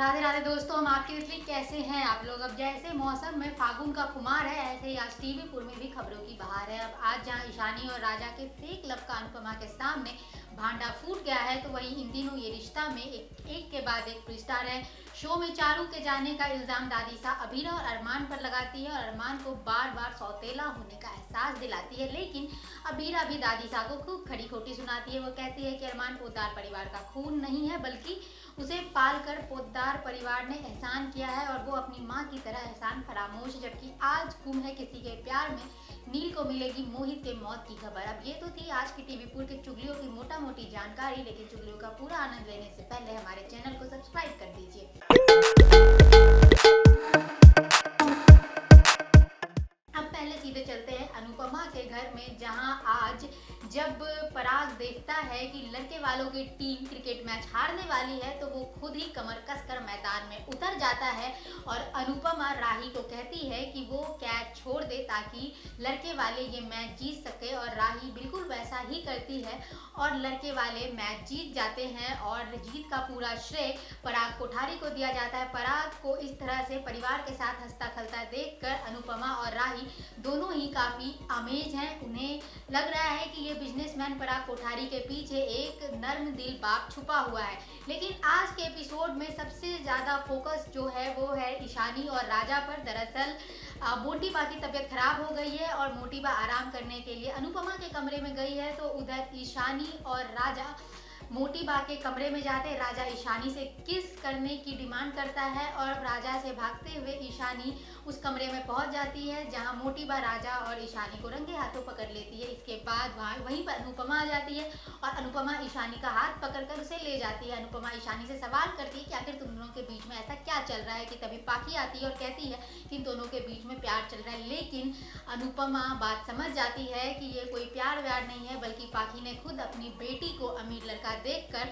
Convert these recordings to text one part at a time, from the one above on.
राधे राधे दोस्तों, हम आपके लिए कैसे हैं आप लोग। अब जैसे मौसम में फागुन का खुमार है, ऐसे ही आज टीवीपुर में भी खबरों की बहार है। अब आज जहां ईशानी और राजा के फेक लव का अनुपमा के सामने भांडा फूट गया है, तो वहीं इन दिनों ये रिश्ता में एक के बाद एक स्टार है। शो में चारू के जाने का इल्जाम दादी सा अभीरा और अरमान पर लगाती है और अरमान को बार बार सौतेला होने का एहसास दिलाती है। लेकिन अभीरा भी दादी सा को खूब खड़ी खोटी सुनाती है। वो कहती है कि अरमान पोद्दार परिवार का खून नहीं है, बल्कि उसे पालकर पोद्दार परिवार ने एहसान किया है और वो अपनी माँ की तरह एहसान फरामोश। जबकि आज गुम है किसी के प्यार में नील को मिलेगी मोहित के मौत की खबर। अब ये तो थी आज की टीवीपुर के चुगलियों की मोटा मोटी जानकारी, लेकिन चुगलियों का पूरा आनंद लेने से पहले हमारे चैनल को सब्सक्राइब कर दीजिए। अब पहले सीधे चलते हैं अनुपमा के घर में, जहां आज जब पराग देखता है कि लड़के वालों की टीम क्रिकेट मैच हारने वाली है, तो वो खुद ही कमर कसकर मैदान में उतर जाता है और अनुपमा राही को कहती है कि वो कैच छोड़ दे ताकि लड़के वाले ये मैच जीत सके। और राही बिल्कुल वैसा ही करती है और लड़के वाले मैच जीत जाते हैं और जीत का पूरा श्रेय पराग कोठारी को दिया जाता है। पराग को इस तरह से परिवार के साथ हंसता खेलता देखकर अनुपमा और राही दोनों ही काफी अमेज हैं। उन्हें लग रहा है कि ये बिजनेसमैन पराग कोठारी के पीछे एक नर्म दिल बाप छुपा हुआ है। लेकिन आज के एपिसोड में सबसे ज्यादा फोकस जो है वो है ईशानी और राजा पर। दरअसल मोटीबा की तबीयत खराब हो गई है और मोटीबा आराम करने के लिए अनुपमा के कमरे में गई है, तो उधर ईशानी और राजा मोटीबा के कमरे में जाते राजा ईशानी से किस करने की डिमांड करता है और राजा से भागते हुए ईशानी उस कमरे में पहुंच जाती है, जहां मोटीबा राजा और ईशानी को रंगे हाथों पकड़ लेती है। इसके बाद वहीं पर अनुपमा आ जाती है और अनुपमा ईशानी का हाथ पकड़कर उसे ले जाती है। अनुपमा ईशानी से सवाल करती है कि आखिर तुम दोनों के बीच में ऐसा क्या चल रहा है, कि तभी पाखी आती है और कहती है कि इन दोनों के बीच में प्यार चल रहा है। लेकिन अनुपमा बात समझ जाती है कि ये कोई प्यार व्यार नहीं है, बल्कि पाखी ने खुद अपनी बेटी को अमीर लड़का देखकर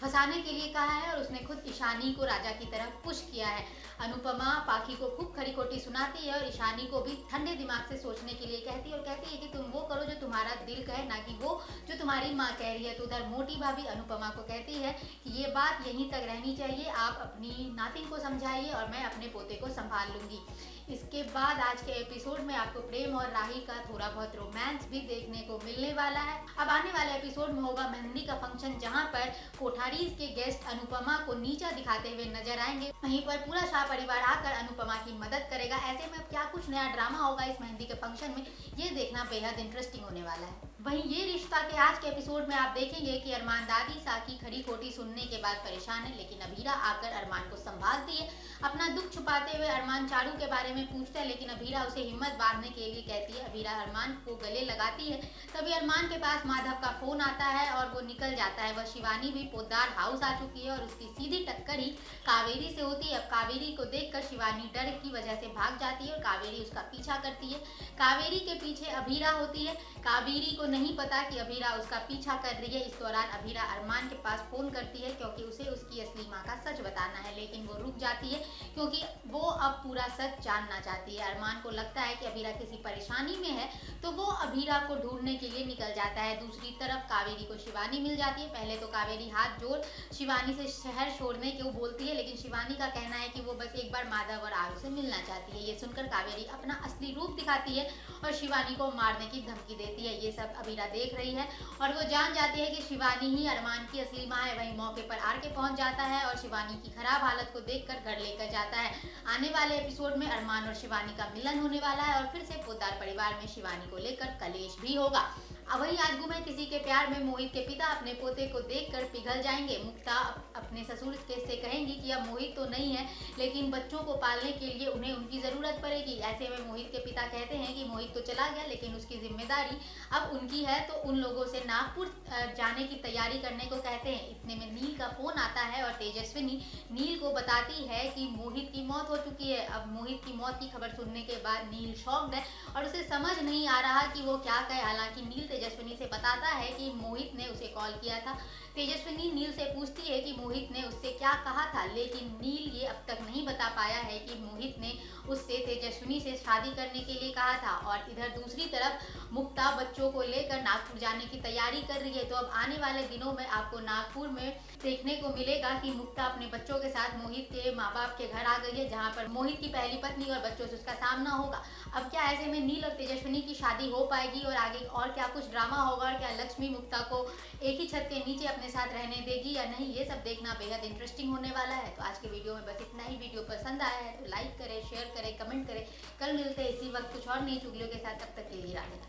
फंसाने के लिए कहा है और उसने खुद ईशानी को राजा की तरफ पुश किया है। अनुपमा पाखी को खूब खरी खोटी सुनाती है और ईशानी को भी ठंडे दिमाग से सोचने के लिए कहती है कि तुम वो करो जो तुम्हारा दिल कहे, ना कि वो जो तुम्हारी माँ कह रही है। तो उधर मोटी भाभी अनुपमा को कहती है कि ये बात यहीं तक रहनी चाहिए, आप अपनी नातिन को समझाइए और मैं अपने पोते को संभाल लूंगी। इसके बाद आज के एपिसोड में आपको प्रेम और राही का थोड़ा बहुत रोमांस भी देखने को मिलने वाला है। अब आने वाले एपिसोड में होगा मेहंदी का फंक्शन, जहां पर कोठारीज के गेस्ट अनुपमा को नीचा दिखाते हुए नजर आएंगे। वहीं पर पूरा शाह परिवार आकर अनुपमा की मदद करेगा। ऐसे में अब क्या कुछ नया ड्रामा होगा इस मेहंदी के फंक्शन में, ये देखना बेहद इंटरेस्टिंग होने वाला है। वहीं ये रिश्ता के आज के एपिसोड में आप देखेंगे कि अरमान दादी सा की खड़ी खोटी सुनने के बाद परेशान है, लेकिन अभीरा आकर अरमान को संभालती है। अपना दुख छुपाते हुए अरमान चारू के बारे में पूछता है, लेकिन अभीरा उसे हिम्मत बांधने के लिए कहती है। अभीरा अरमान को गले लगाती है। तभी अरमान के पास माधव का फोन आता है और वो निकल जाता है। वह शिवानी भी पोद्दार हाउस आ चुकी है और उसकी सीधी टक्कर ही कावेरी से होती है। अब कावेरी को देखकर शिवानी डर की वजह से भाग जाती है और कावेरी उसका पीछा करती है। कावेरी के पीछे अभीरा होती है। कावेरी को नहीं पता कि अभीरा उसका पीछा कर रही है। इस दौरान अभीरा अरमान के पास फोन करती है क्योंकि उसे उसकी असली माँ का सच बताना है, लेकिन वो रुक जाती है क्योंकि वो अब पूरा सच जानना चाहती है। अरमान को लगता है कि अभीरा किसी परेशानी में है, तो वो अभीरा को ढूंढने के लिए निकल जाता है। दूसरी तरफ कावेरी को शिवानी मिल जाती है। पहले तो कावेरी हाथ जोड़ शिवानी से शहर छोड़ने को बोलती है, लेकिन शिवानी का कहना है कि वो बस एक बार माधव और आरू से मिलना चाहती है। ये सुनकर कावेरी अपना असली रूप दिखाती है और शिवानी को मारने की धमकी देती है। ये सब अभीरा देख रही है और वो जान जाती है कि शिवानी ही अरमान की असली माँ है। वहीं मौके पर आर के पहुंच जाता है और शिवानी की खराब हालत को देखकर घर लेकर जाता है। आने वाले एपिसोड में अरमान और शिवानी का मिलन होने वाला है और फिर से पोद्दार परिवार में शिवानी को लेकर कलेश भी होगा। अब वही आज गुम है किसी के प्यार में मोहित के पिता अपने पोते को देखकर पिघल जाएंगे। मुक्ता अपने ससुर से कहेंगी कि अब मोहित तो नहीं है, लेकिन बच्चों को पालने के लिए उन्हें उनकी जरूरत पड़ेगी। ऐसे में मोहित के पिता कहते हैं कि मोहित तो चला गया, लेकिन उसकी जिम्मेदारी अब उनकी है, तो उन लोगों से नागपुर जाने की तैयारी करने को कहते हैं। इतने में नील का फोन आता है और तेजस्विनी नील को बताती है कि मोहित की मौत हो चुकी है। अब मोहित की मौत की खबर सुनने के बाद नील शॉक्ड है और उसे समझ नहीं आ रहा कि वो क्या कहे। हालांकि नील तेजस्विनी से बताता है कि मोहित ने उसे कॉल किया था। तेजस्विनी नील से पूछती है कि मोहित ने उससे क्या कहा था, लेकिन नील ये अब तक नहीं बता पाया है कि मोहित ने उससे तेजस्विनी से शादी करने के लिए कहा था। और इधर दूसरी तरफ मुक्ता बच्चों को लेकर नागपुर जाने की तैयारी कर रही है। तो अब आने वाले दिनों में आपको नागपुर में देखने को मिलेगा कि मुक्ता अपने बच्चों के साथ मोहित के माँ बाप के घर आ गई है, जहाँ पर मोहित की पहली पत्नी और बच्चों से उसका सामना होगा। अब क्या ऐसे में नील और तेजस्विनी की शादी हो पाएगी और आगे और क्या कुछ ड्रामा होगा, और क्या लक्ष्मी मुक्ता को एक ही छत के नीचे अपने साथ रहने देगी या नहीं, ये सब देखना बेहद इंटरेस्टिंग होने वाला है। तो आज के वीडियो में बस इतना ही। वीडियो पसंद आया है तो लाइक करें, शेयर करें, कमेंट करें। कल मिलते हैं इसी वक्त कुछ और नई चुगलियों के साथ। तब तक के लिए राधे।